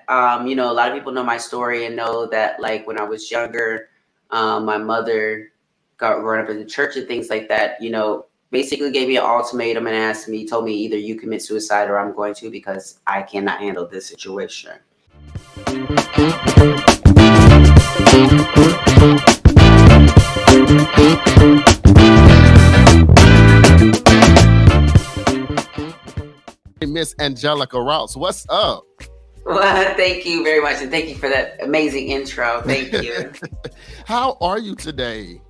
a lot of people know my story and know that like when I was younger, my mother got run up in the church and things like that, basically gave me an ultimatum and told me either you commit suicide or I'm going to because I cannot handle this situation. Miss Angelica Ross, what's up? Well, thank you very much, and thank you for that amazing intro. Thank you. How are you today?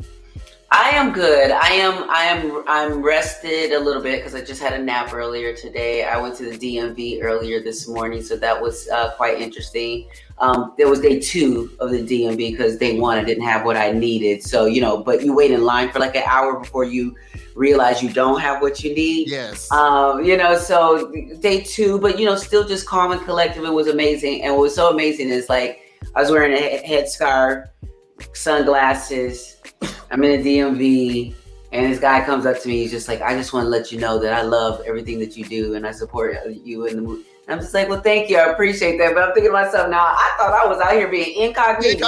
I am good. I'm rested a little bit because I just had a nap earlier today. I went to the DMV earlier this morning, so that was quite interesting. There was day 2 of the DMV because day 1 I didn't have what I needed. So, but you wait in line for like an hour before you realize you don't have what you need. Yes. So day 2, but still just calm and collective. It was amazing. And what was so amazing is like I was wearing a headscarf, sunglasses. I'm in a DMV, and this guy comes up to me. He's just like, I just want to let you know that I love everything that you do, and I support you in the movie. And I'm just like, well, thank you. I appreciate that. But I'm thinking to myself, now, I thought I was out here being incognito.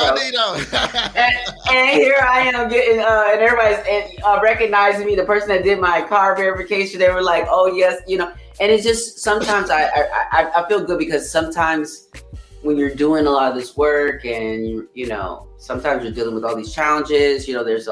and here I am getting, and everybody's recognizing me. The person that did my car verification, they were like, oh, yes, And it's just, sometimes I feel good because sometimes when you're doing a lot of this work and sometimes you're dealing with all these challenges, there's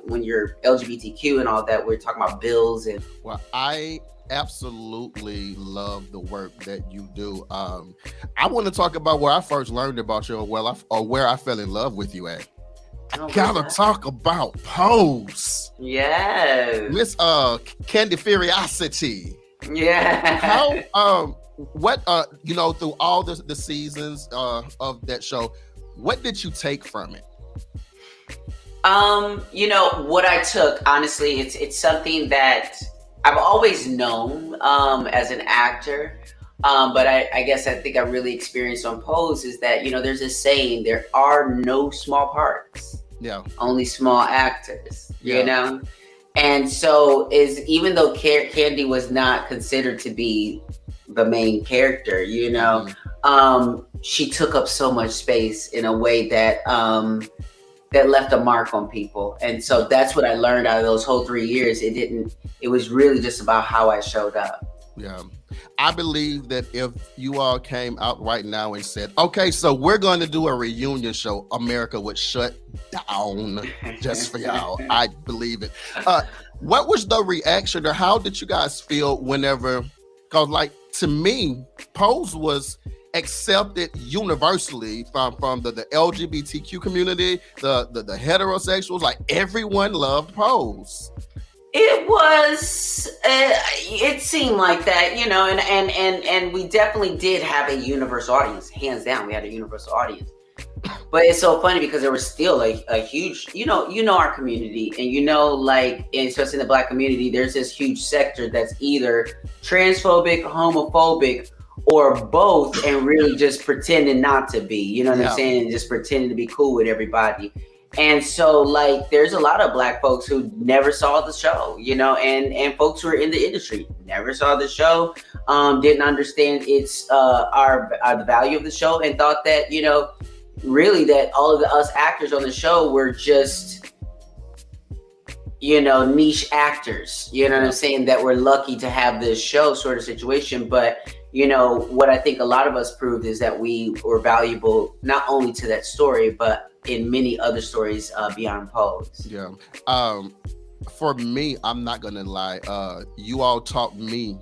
when you're LGBTQ and all that, we're talking about bills and. Well, I absolutely love the work that you do. I want to talk about where I first learned about you, or where I fell in love with you at. I gotta talk about Pose. Yes. Miss Candy Curiosity. Yeah. How what through all the seasons of that show, what did you take from it? What I took, honestly, it's something that I've always known as an actor, but I guess I think I really experienced on Pose is that there's a saying, there are no small parts, only small actors. And so even though Candy was not considered to be the main character, she took up so much space in a way that that left a mark on people. And so that's what I learned out of those whole 3 years. It was really just about how I showed up. Yeah. I believe that if you all came out right now and said, okay, so we're going to do a reunion show, America would shut down just for y'all. I believe it. What was the reaction, or how did you guys feel whenever, because like to me, Pose was accepted universally from the LGBTQ community, the heterosexuals, like everyone loved Pose. It was, it seemed like that, and we definitely did have a universal audience, hands down. We had a universal audience, but it's so funny because there was still a huge, our community, and and especially in the Black community, there's this huge sector that's either transphobic, homophobic, or both, and really just pretending not to be, what I'm saying, and just pretending to be cool with everybody. And so, there's a lot of Black folks who never saw the show, and folks who are in the industry never saw the show, didn't understand the value of the show, and thought that, really that all of us actors on the show were just, niche actors, what I'm saying, that we're lucky to have this show sort of situation. But, what I think a lot of us proved is that we were valuable not only to that story, but in many other stories beyond Pose. Yeah. For me, I'm not gonna lie. You all taught me.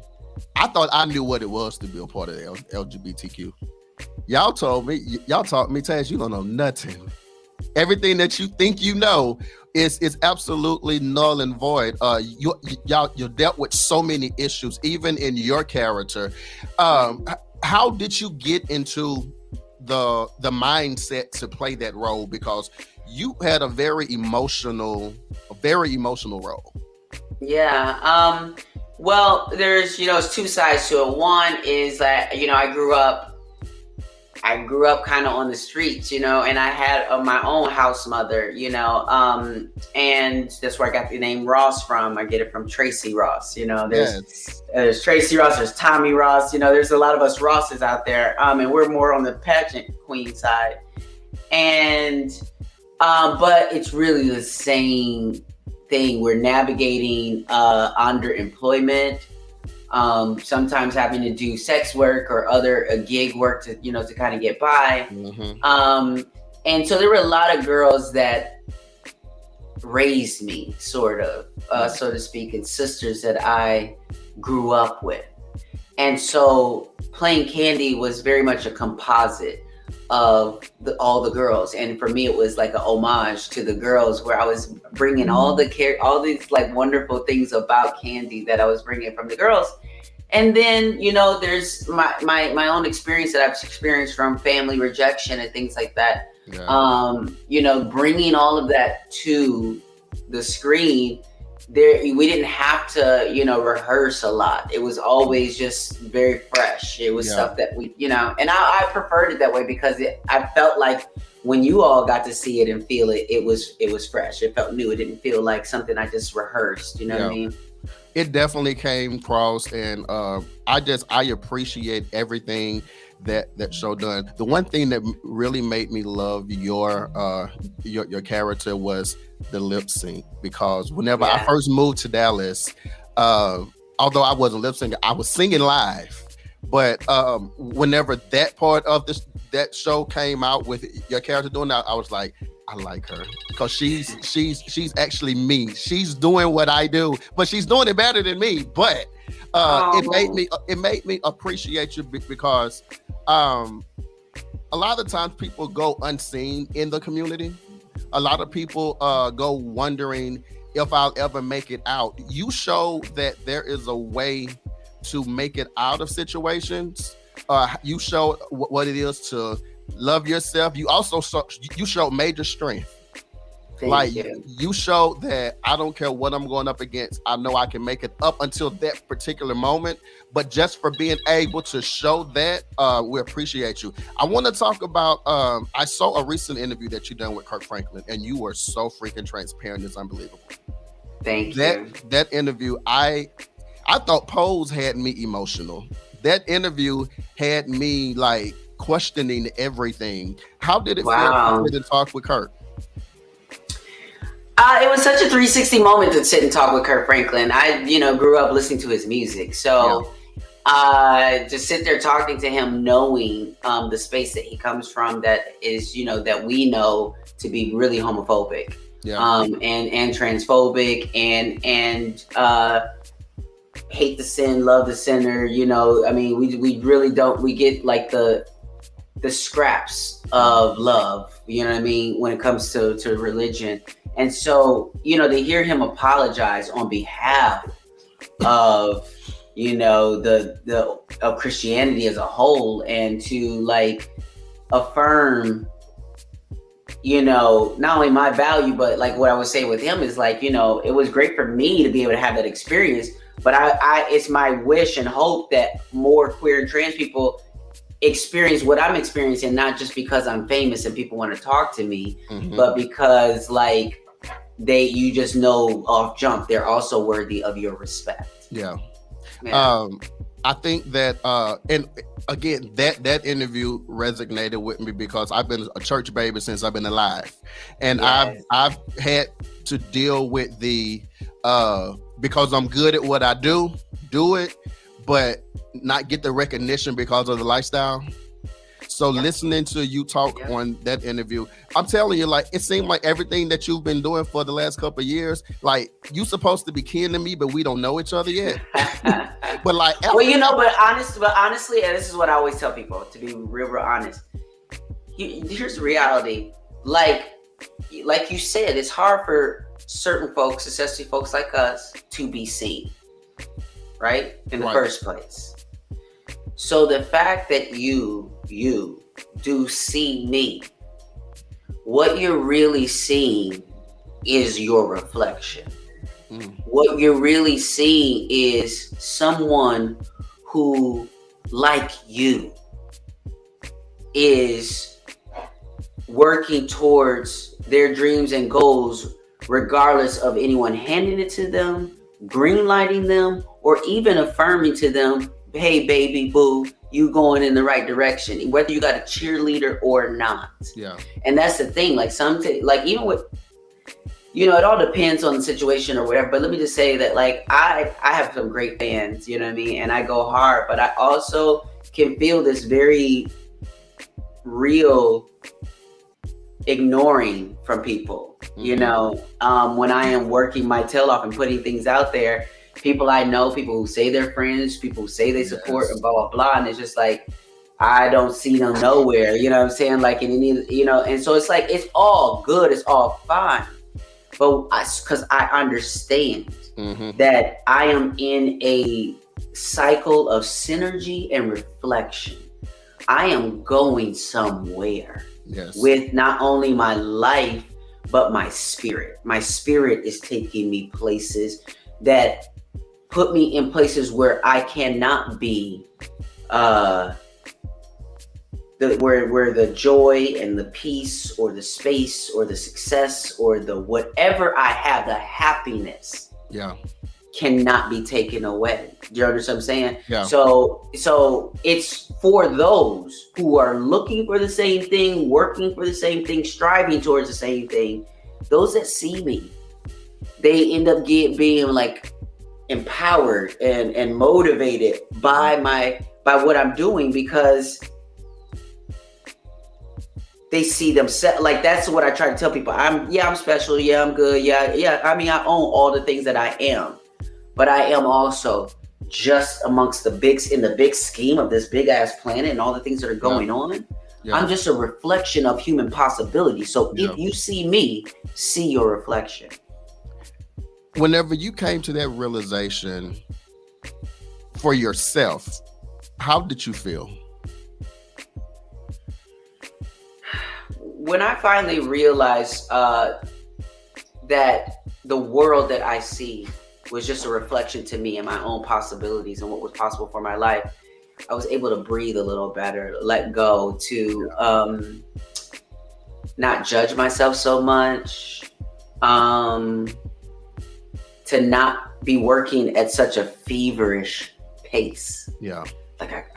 I thought I knew what it was to be a part of the LGBTQ. Y'all taught me, Taz, you don't know nothing. Everything that you think you know is absolutely null and void. You dealt with so many issues, even in your character. How did you get into the mindset to play that role? Because you had a very emotional role. Yeah. Well, there's, it's two sides to it. One is that, I grew up, I grew up kind of on the streets, you know, and I had my own house mother, you know, and that's where I got the name Ross from. I get it from Tracy Ross, you know. There's Tracy Ross, there's Tommy Ross, you know. There's a lot of us Rosses out there, and we're more on the pageant queen side, and but it's really the same thing. We're navigating underemployment. Sometimes having to do sex work or other gig work to, you know, to kind of get by. And so there were a lot of girls that raised me, sort of, so to speak, and sisters that I grew up with. And so playing Candy was very much a composite of all the girls, and for me it was like a homage to the girls, where I was bringing all these like wonderful things about Candy that I was bringing from the girls. And then, you know, there's my own experience that I've experienced from family rejection and things like that. You know, bringing all of that to the screen. We didn't have to, you know, rehearse a lot. It was always just very fresh. It was stuff that we, you know, and I preferred it that way because I felt like when you all got to see it and feel it, it was fresh. It felt new. It didn't feel like something I just rehearsed. You know what I mean? It definitely came across, and I appreciate everything that show done. The one thing that really made me love your character was the lip sync, because whenever I first moved to Dallas, although I wasn't lip syncing, I was singing live. But whenever that part of that show came out with your character doing that, I was like, I like her because she's actually me. She's doing what I do, but she's doing it better than me. But it made me appreciate you because a lot of times people go unseen in the community. A lot of people go wondering if I'll ever make it out. You show that there is a way to make it out of situations. You show what it is to love yourself. You also show major strength. You show that I don't care what I'm going up against. I know I can make it up until that particular moment. But just for being able to show that, we appreciate you. I want to talk about, I saw a recent interview that you done with Kirk Franklin, and you were so freaking transparent. It's unbelievable. Thank you. That interview, I thought Pose had me emotional. That interview had me like questioning everything. How did it feel to talk with Kirk? It was such a 360 moment to sit and talk with Kirk Franklin. I, you know, grew up listening to his music. So just sit there talking to him, knowing the space that he comes from, that is, you know, that we know to be really homophobic and transphobic and hate the sin, love the sinner. You know, I mean, we really don't, we get like the scraps of love, you know what I mean, when it comes to religion. And so, you know, to hear him apologize on behalf of, you know, of Christianity as a whole, and to like affirm, you know, not only my value, but like what I would say with him is like, you know, it was great for me to be able to have that experience, but I it's my wish and hope that more queer and trans people experience what I'm experiencing, not just because I'm famous and people want to talk to me, but because like you just know off jump, they're also worthy of your respect. I think that and again, that interview resonated with me because I've been a church baby since I've been alive, and I've had to deal with the because I'm good at what I do it, but not get the recognition because of the lifestyle. So listening to you talk on that interview, I'm telling you, like, it seemed like everything that you've been doing for the last couple of years, like, you supposed to be kin to me, but we don't know each other yet. But like, well, you know, but honestly, and this is what I always tell people, to be real honest. Here's the reality. Like you said, it's hard for certain folks, especially folks like us, to be seen, right? In the first place. So the fact that you do see me, what you're really seeing is your reflection. What you're really seeing is someone who, like you, is working towards their dreams and goals, regardless of anyone handing it to them, greenlighting them, or even affirming to them, hey, baby boo, you going in the right direction, whether you got a cheerleader or not. Yeah. And that's the thing. Like like even with, it all depends on the situation or whatever. But let me just say that, like, I have some great fans, you know what I mean? And I go hard, but I also can feel this very real ignoring from people, when I am working my tail off and putting things out there. People I know, people who say they're friends, people who say they support, and blah, blah, blah. And it's just like, I don't see them nowhere, you know what I'm saying? Like, and so it's like, it's all good, it's all fine. But because I understand that I am in a cycle of synergy and reflection. I am going somewhere with not only my life, but my spirit. My spirit is taking me places that put me in places where I cannot be, where the joy and the peace or the space or the success or the whatever I have, the happiness, cannot be taken away. Do you understand what I'm saying? Yeah. So it's for those who are looking for the same thing, working for the same thing, striving towards the same thing. Those that see me, they end up being like empowered and motivated by what I'm doing, because they see themselves. Like, that's what I try to tell people. I'm special. Yeah, I'm good. Yeah. I mean, I own all the things that I am, but I am also just amongst in the big scheme of this big ass planet and all the things that are going on. Yeah. I'm just a reflection of human possibility. So if you see me, see your reflection. Whenever you came to that realization for yourself, how did you feel? When I finally realized that the world that I see was just a reflection to me and my own possibilities and what was possible for my life, I was able to breathe a little better, let go, to not judge myself so much, to not be working at such a feverish pace. Yeah. Like,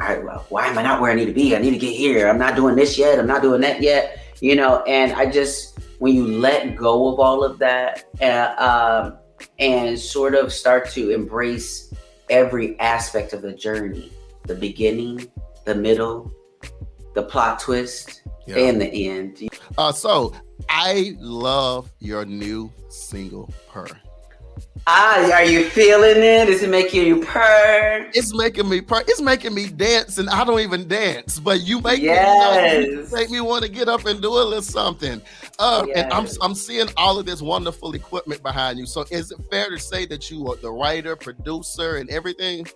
why am I not where I need to be? I need to get here. I'm not doing this yet. I'm not doing that yet. And I just, when you let go of all of that and sort of start to embrace every aspect of the journey, the beginning, the middle, the plot twist, and the end. So I love your new single, Purr. Are you feeling it? Is it making you purr? It's making me purr. It's making me dance, and I don't even dance. But you make me want to get up and do a little something. And I'm seeing all of this wonderful equipment behind you. So is it fair to say that you are the writer, producer, and everything?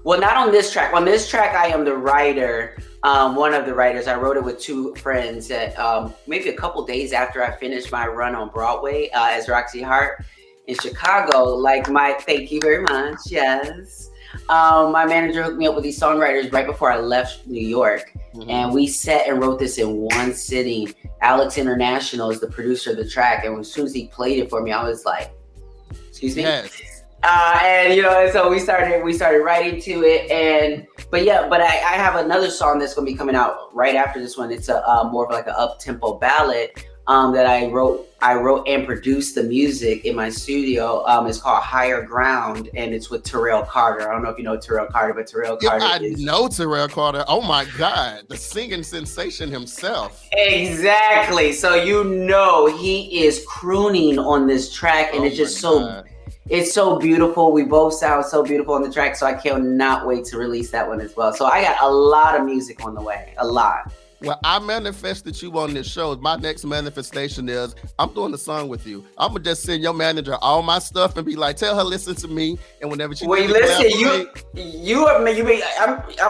Well, not on this track. On this track, I am the writer. One of the writers. I wrote it with two friends that maybe a couple days after I finished my run on Broadway as Roxy Hart in Chicago. Thank you very much. Yes. My manager hooked me up with these songwriters right before I left New York. And we sat and wrote this in one sitting. Alex International is the producer of the track. And as soon as he played it for me, I was like, excuse me? Yes. And so we started writing to it. But I have another song that's going to be coming out right after this one. It's a more of like an up-tempo ballad that I wrote and produced the music in my studio. It's called Higher Ground, and it's with Terrell Carter. I don't know if you know Terrell Carter, but Terrell Carter I know Terrell Carter. Oh my God, the singing sensation himself. Exactly. So he is crooning on this track, and it's just it's so beautiful. We both sound so beautiful on the track, so I cannot wait to release that one as well. So I got a lot of music on the way, a lot. Well, I manifested you on this show. My next manifestation is I'm doing a song with you. I'm gonna just send your manager all my stuff and be like, tell her listen to me. And whenever she I'm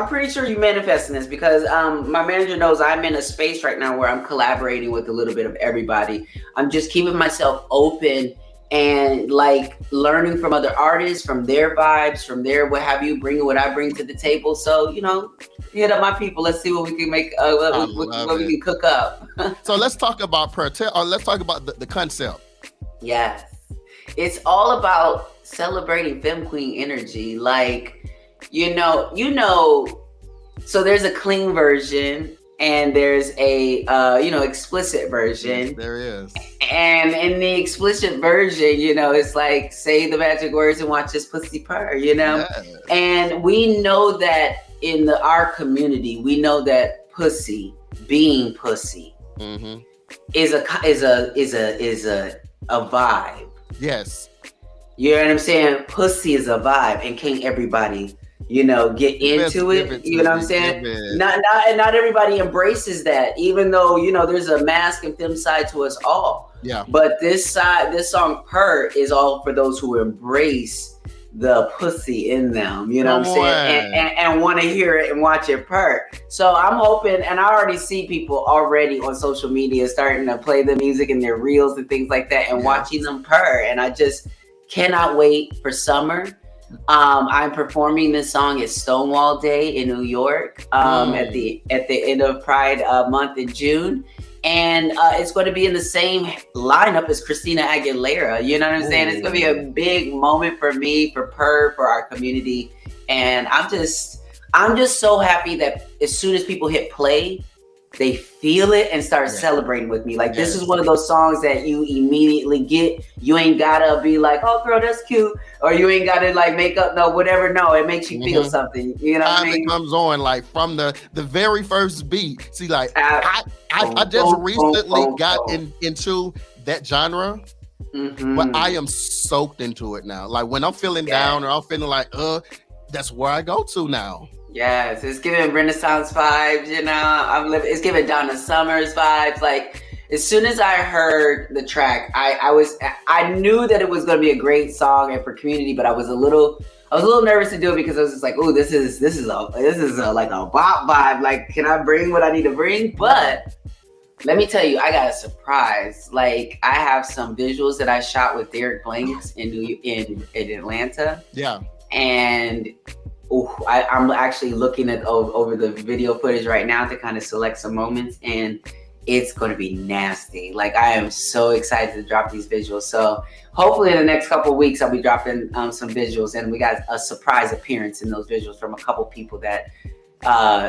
pretty sure you manifesting this because my manager knows I'm in a space right now where I'm collaborating with a little bit of everybody. I'm just keeping myself open and like learning from other artists, from their vibes, from their what have you, bringing what I bring to the table. So hit up my people. Let's see what we can make. I love What we it. can cook up. So let's talk about Purr. Let's talk about the concept. Yes, it's all about celebrating femme queen energy. Like so there's a clean version and there's a explicit version. Yes, there is. And in the explicit version, it's like say the magic words and watch this pussy purr, Yes. And we know that in our community, we know that pussy, being pussy, Mm-hmm. is a vibe. Yes. You know what I'm saying? Pussy is a vibe, and can't everybody, get into it? You know what I'm saying? Not everybody embraces that, even though there's a mask and femme side to us all. Yeah. But this song "Purr" is all for those who embrace the pussy in them. You know what I'm saying? And want to hear it and watch it purr. So I'm hoping, and I already see people already on social media starting to play the music in their reels and things like that, and watching them purr. And I just cannot wait for summer. I'm performing this song at Stonewall Day in New York at the end of Pride month in June. And it's going to be in the same lineup as Christina Aguilera. You know what I'm saying? It's going to be a big moment for me, for Purr, for our community. And I'm just so happy that as soon as people hit play, they feel it and start celebrating with me. Like, this is one of those songs that you immediately get. You ain't gotta be like, oh girl, that's cute. Or you ain't gotta like make up, whatever. No, it makes you feel something. You know what I mean? It comes on like from the very first beat. See, like I just recently got into that genre. Mm-hmm. But I am soaked into it now. Like when I'm feeling down or I'm feeling like, that's where I go to now. Yes, it's giving Renaissance vibes, it's giving Donna Summers vibes. Like as soon as I heard the track, I knew that it was going to be a great song and for community, but I was a little nervous to do it because I was just like, oh, this is like a bop vibe. Like, can I bring what I need to bring? But let me tell you, I got a surprise. Like, I have some visuals that I shot with Derek Blanks in Atlanta. Yeah. And I'm actually looking at over the video footage right now to kind of select some moments, and it's going to be nasty. Like, I am so excited to drop these visuals. So hopefully in the next couple of weeks, I'll be dropping some visuals, and we got a surprise appearance in those visuals from a couple people that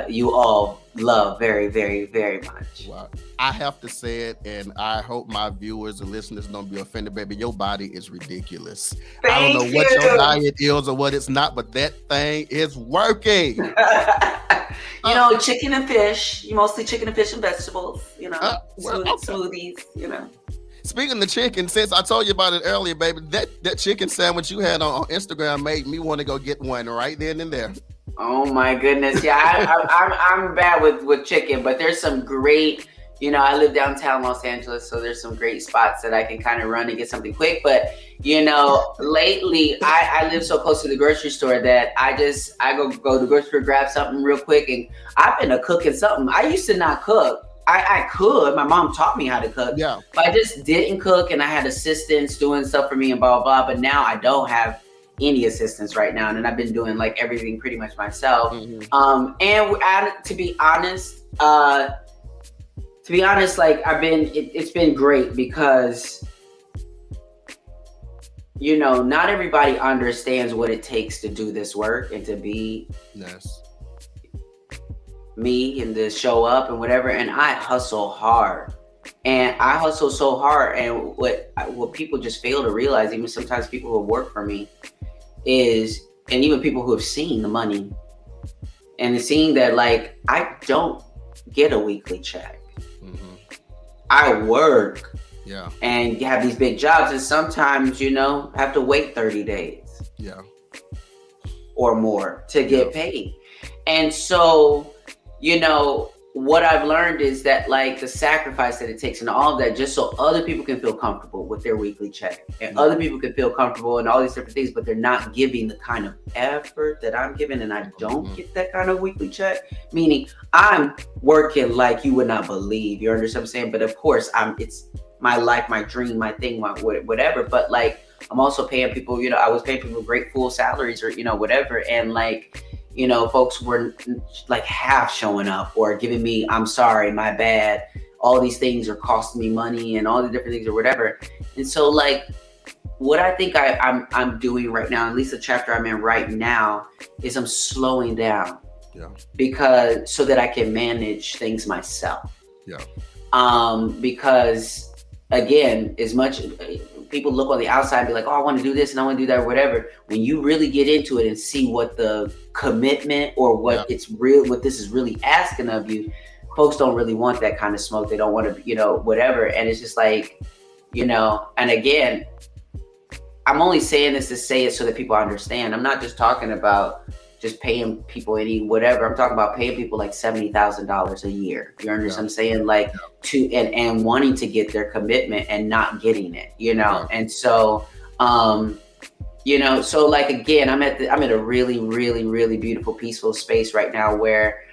you all love very, very, very much. Wow. I have to say it, and I hope my viewers and listeners don't be offended, baby. Your body is ridiculous. I don't know what your diet is or what it's not, but that thing is working. Chicken and fish. Mostly chicken and fish and vegetables. Smoothies. Speaking of chicken, since I told you about it earlier, baby, that chicken sandwich you had on Instagram made me want to go get one right then and there. Oh my goodness. Yeah, I'm bad with chicken, but there's some great, I live downtown Los Angeles, so there's some great spots that I can kind of run and get something quick. But, lately I live so close to the grocery store that I go to the grocery store, grab something real quick. And I've been cooking something. I used to not cook. I could. My mom taught me how to cook. Yeah. But I just didn't cook, and I had assistants doing stuff for me and blah, blah, blah. But now I don't have any assistance right now, and I've been doing like everything pretty much myself. Mm-hmm. And to be honest, like it's been great because not everybody understands what it takes to do this work and to be me and to show up and whatever. And I hustle hard. And I hustle so hard, and what people just fail to realize, even sometimes people who work for me, and even people who have seen the money and seeing that, like, I don't get a weekly check. Mm-hmm. I work and have these big jobs, and sometimes, have to wait 30 days or more to get paid. And so, what I've learned is that, like, the sacrifice that it takes and all of that, just so other people can feel comfortable with their weekly check, and other people can feel comfortable and all these different things, but they're not giving the kind of effort that I'm giving, and I don't get that kind of weekly check. Meaning, I'm working like you would not believe. You understand what I'm saying? But of course, my life, my dream, my thing, my whatever. But like, I'm also paying people, you know, I was paying people great full salaries or, you know, whatever. And like, you know, folks were like half showing up or giving me, I'm sorry, my bad. All these things are costing me money and all the different things or whatever. And so like, what I think I'm doing right now, at least the chapter I'm in right now, is I'm slowing down. Yeah. Because so that I can manage things myself. Yeah. Because again, as much people look on the outside and be like, oh, I want to do this and I want to do that or whatever. When you really get into it and see what the commitment or what it's real, what this is really asking of you, folks don't really want that kind of smoke. They don't want to, you know, whatever. And it's just like, you know, and again, I'm only saying this to say it so that people understand. I'm not just talking about just paying people any whatever. I'm talking about paying people like $70,000 a year. You understand what I'm saying? Like to and wanting to get their commitment and not getting it, you know? And so you know, so like again, I'm at a really, really, really beautiful, peaceful space right now where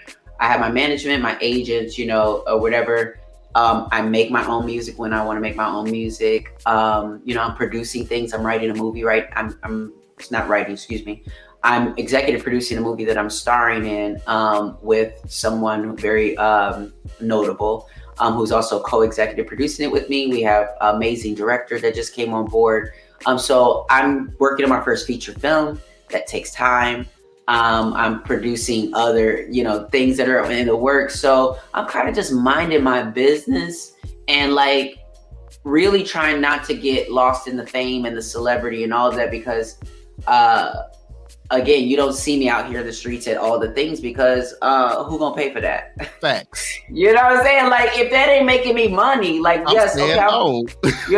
I have my management, my agents, you know, or whatever. I make my own music when I want to make my own music. You know, I'm producing things. I'm writing a movie, right? I'm it's not writing, excuse me. I'm executive producing a movie that I'm starring in with someone very notable, who's also co-executive producing it with me. We have an amazing director that just came on board. So I'm working on my first feature film. That takes time. I'm producing other, you know, things that are in the works. So I'm kind of just minding my business and like really trying not to get lost in the fame and the celebrity and all of that because again, you don't see me out here in the streets at all the things because who gonna pay for that? Facts. You know what I'm saying? Like if that ain't making me money, like yes, okay. You know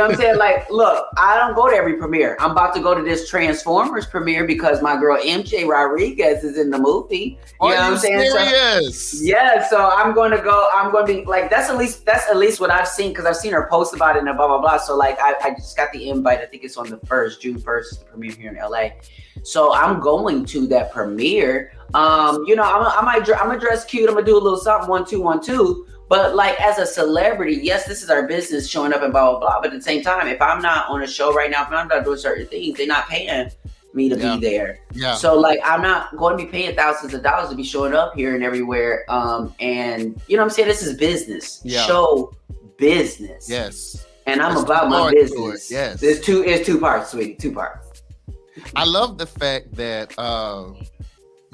what I'm saying? Like, look, I don't go to every premiere. I'm about to go to this Transformers premiere because my girl MJ Rodriguez is in the movie. You know what I'm saying? Serious? So, yeah, so I'm gonna go. I'm gonna be like that's at least what I've seen because I've seen her post about it and blah blah blah. So like I just got the invite. I think it's on the 1st, June 1st, is the premiere here in LA. So I'm going to that premiere. You know, I'm gonna dress cute. I'm gonna do a little something 1 2 1 2. But like as a celebrity, yes, this is our business showing up and blah blah blah. But at the same time, if I'm not on a show right now, if I'm not doing certain things, they're not paying me to be there. Yeah. So like I'm not going to be paying thousands of dollars to be showing up here and everywhere. And you know what I'm saying? This is business. Yeah. Show business. Yes. And I'm about my business. Yes. It's two parts, sweetie. 2 parts. I love the fact that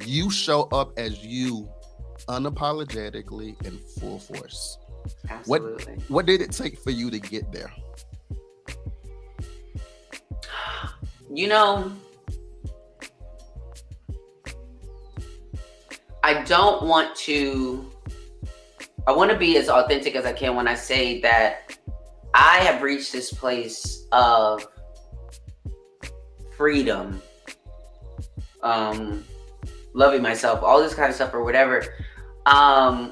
you show up as you unapologetically in full force. Absolutely. What did it take for you to get there? You know, I want to be as authentic as I can when I say that I have reached this place of freedom, loving myself, all this kind of stuff or whatever. A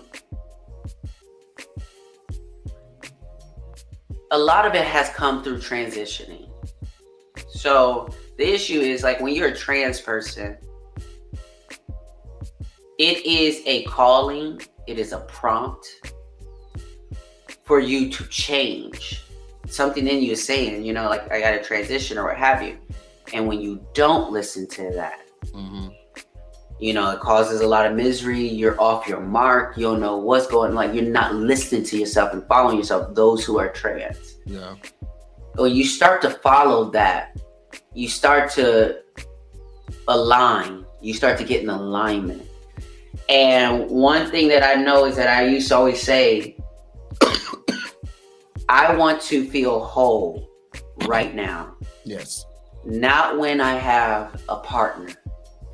lot of it has come through transitioning. So the issue is like when you're a trans person, it is a calling, it is a prompt for you to change. Something in you is saying, you know, like I got to transition or what have you. And when you don't listen to that, you know, it causes a lot of misery. You're off your mark. You don't know what's going on. Like you're not listening to yourself and following yourself, those who are trans. Yeah. When you start to follow that, you start to align. You start to get in alignment. And one thing that I know is that I used to always say, I want to feel whole right now. Yes. Not when I have a partner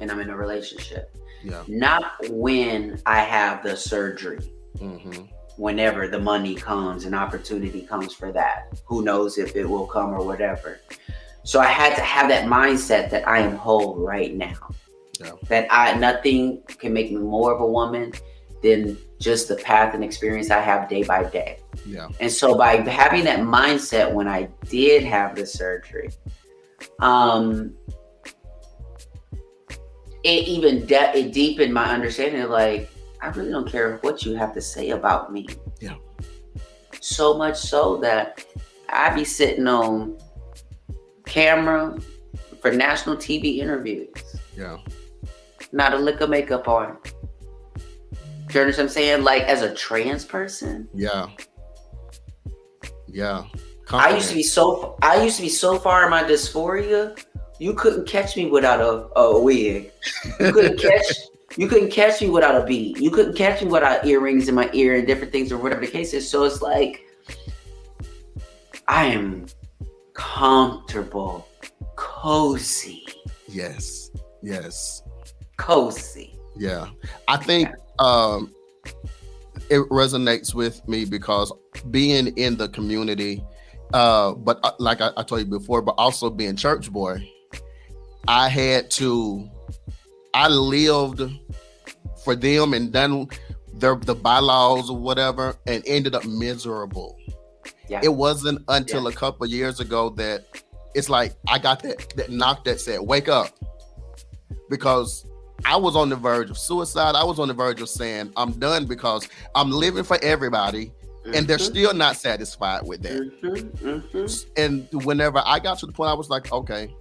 and I'm in a relationship. Yeah. Not when I have the surgery. Whenever the money comes and opportunity comes for that. Who knows if it will come or whatever. So I had to have that mindset that I am whole right now. Yeah. That nothing can make me more of a woman than just the path and experience I have day by day. Yeah. And so by having that mindset when I did have the surgery, it deepened my understanding of like, I really don't care what you have to say about me. Yeah. So much so that I be sitting on camera for national TV interviews. Yeah. Not a lick of makeup on. Do you understand what I'm saying? Like, as a trans person. Yeah. Yeah. I used to be so far in my dysphoria, you couldn't catch me without a wig. You couldn't catch me without a bead. You couldn't catch me without earrings in my ear and different things or whatever the case is. So it's like, I am comfortable, cozy. Yes. Cozy. Yeah. I think it resonates with me because being in the community, but like I told you before, but also being church boy, I lived for them and done the bylaws or whatever and ended up miserable. Yeah. It wasn't until a couple of years ago that it's like I got that knock that said, wake up. Because I was on the verge of suicide. I was on the verge of saying, I'm done because I'm living for everybody. And they're still not satisfied with that. And whenever I got to the point, I was like, okay,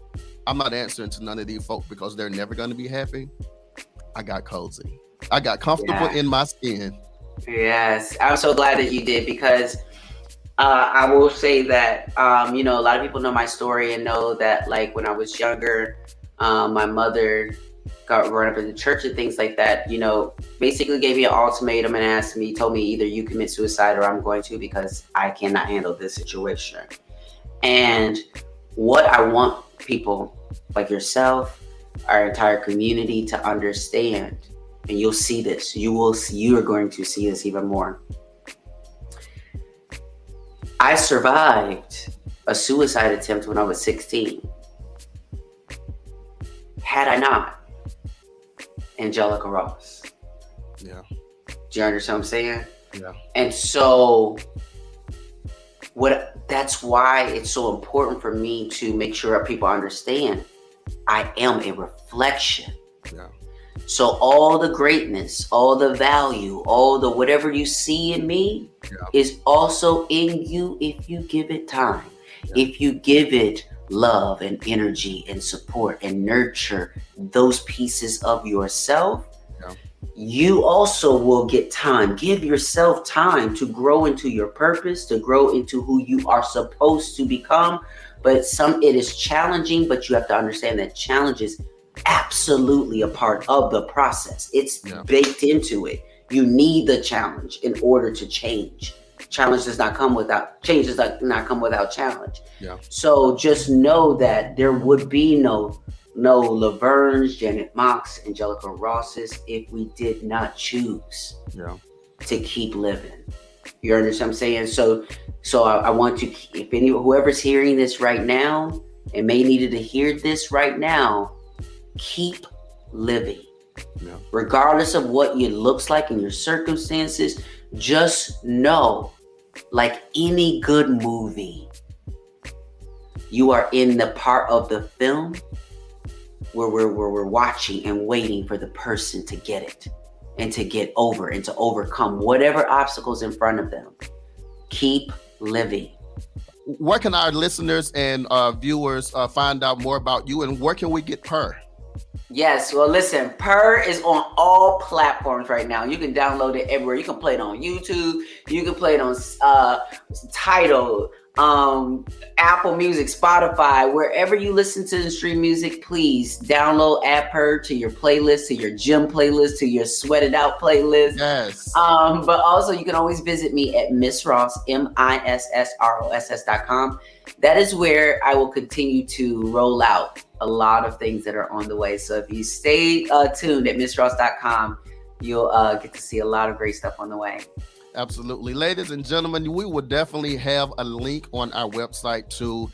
I'm not answering to none of these folks because they're never going to be happy. I got cozy. I got comfortable in my skin. Yes. I'm so glad that you did because I will say that, a lot of people know my story and know that, like, when I was younger, my mother got run up in the church and things like that, basically gave me an ultimatum and told me either you commit suicide or I'm going to, because I cannot handle this situation. And what I want people like yourself, our entire community to understand, and you'll see this, you are going to see this even more. I survived a suicide attempt when I was 16. Had I not, Angelica Ross. Yeah. Do you understand what I'm saying? Yeah. And so that's why it's so important for me to make sure people understand I am a reflection. Yeah. So all the greatness, all the value, all the whatever you see in me is also in you if you give it time. Yeah. If you give it love and energy and support and nurture those pieces of yourself, you also will get time. Give yourself time to grow into your purpose, to grow into who you are supposed to become. But it is challenging, but you have to understand that challenge is absolutely a part of the process. It's baked into it. You need the challenge in order to change. Change does not come without challenge. Yeah. So just know that there would be no Laverne's, Janet Mock's, Angelica Ross's if we did not choose to keep living. You understand what I'm saying? So I want to, if whoever's hearing this right now and may needed to hear this right now, keep living. Yeah. Regardless of what it looks like in your circumstances, just know, like any good movie, you are in the part of the film where we're watching and waiting for the person to get it and to get over and to overcome whatever obstacles in front of them. Keep living. Where can our listeners and viewers find out more about you, and where can we get Purr? Yes, well, listen, Purr is on all platforms right now. You can download it everywhere. You can play it on YouTube. You can play it on Tidal, Apple Music, Spotify, wherever you listen to and stream music. Please download, add Purr to your playlist, to your gym playlist, to your sweat it out playlist. Yes. But also you can always visit me at Miss Ross, MISSROSS.com. That is where I will continue to roll out a lot of things that are on the way. So if you stay tuned at MissRoss.com, you'll get to see a lot of great stuff on the way. Absolutely. Ladies and gentlemen, we will definitely have a link on our website to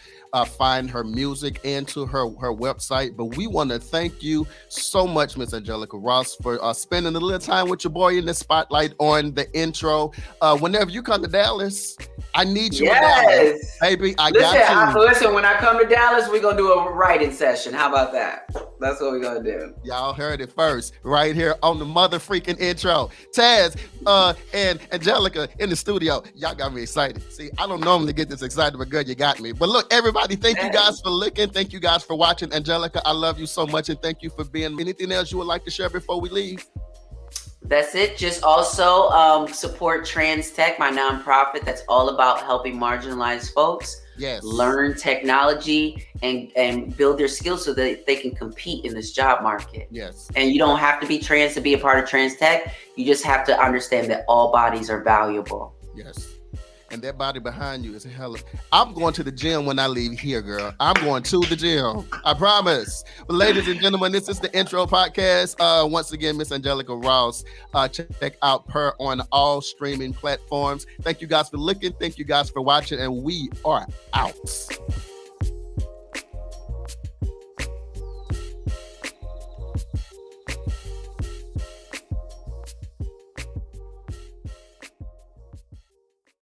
find her music and to her website. But we want to thank you so much, Miss Angelica Ross, for spending a little time with your boy in the spotlight on the intro. Whenever you come to Dallas, I need you in Dallas. Baby, got you. Listen, when I come to Dallas, we're going to do a writing session. How about that? That's what we're going to do. Y'all heard it first right here on the mother freaking intro. Taz and Angelica Angelica in the studio. Y'all got me excited. See, I don't normally get this excited, but good, you got me. But look, everybody, thank you guys for looking. Thank you guys for watching. Angelica, I love you so much, and thank you for being. Anything else you would like to share before we leave? That's it. Just also support Trans Tech, my nonprofit that's all about helping marginalized folks learn technology and build their skills so that they can compete in this job market. Yes. And you don't have to be trans to be a part of Trans Tech. You just have to understand that all bodies are valuable. Yes. And that body behind you is hella. I'm going to the gym when I leave here, girl. I'm going to the gym. I promise. But ladies and gentlemen, this is the intro podcast. Once again, Miss Angelica Ross. Check out Purr on all streaming platforms. Thank you guys for looking. Thank you guys for watching. And we are out.